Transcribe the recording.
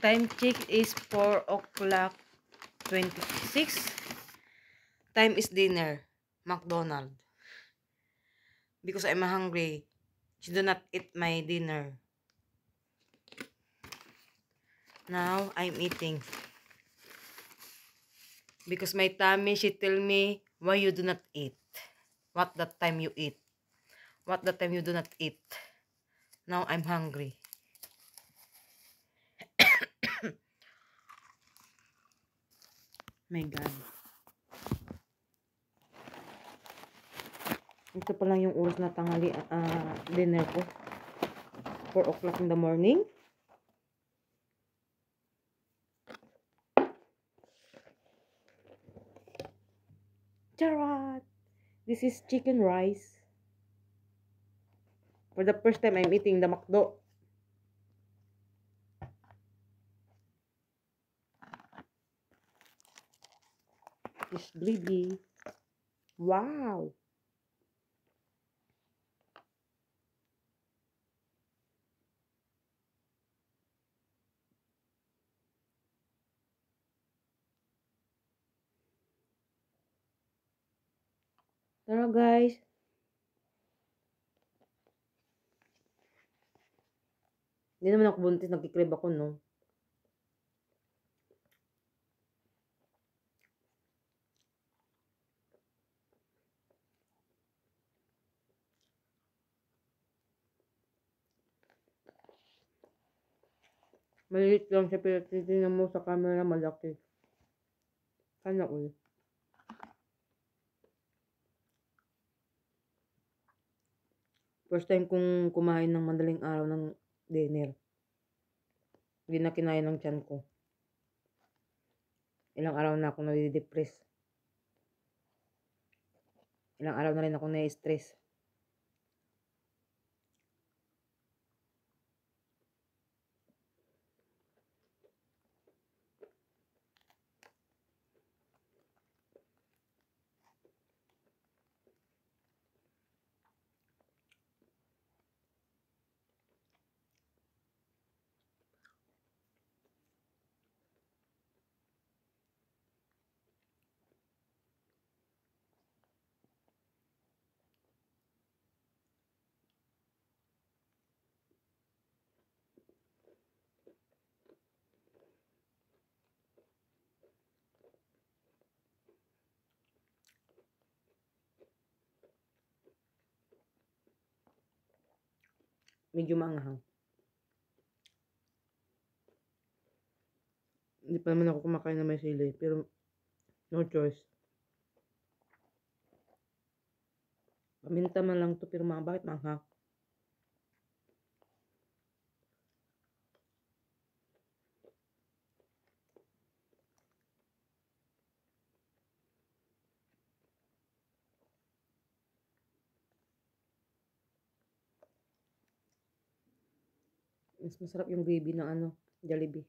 Time check is 4 o'clock 26. Time is dinner. McDonald's. Because I'm hungry. She do not eat my dinner. Now, I'm eating. Because my tummy, she tell me, why you do not eat? What that time you eat? What that time you do not eat? Now, I'm hungry. My God. Ito pa lang yung oras na tanghali, dinner ko. 4 o'clock in the morning. Charot! This is chicken rice. For the first time, I'm eating the McDo. Fish gravy. Wow! Tara guys. Hindi naman ako buntis, nagkikrib ako, no? Maliit lang siya, pero titignan mo sa camera malaki. Sana all. First time kong kumain ng madaling araw ng dinner. Hindi na kinaya ng tiyan ko. Ilang araw na akong nadidepress. Ilang araw na rin akong na-stress. Medyo maanghang. Hindi pa naman ako kumakain na may sili, pero no choice. Paminta man lang to, pero bakit maanghang? Mas masarap yung gravy ng Jollibee.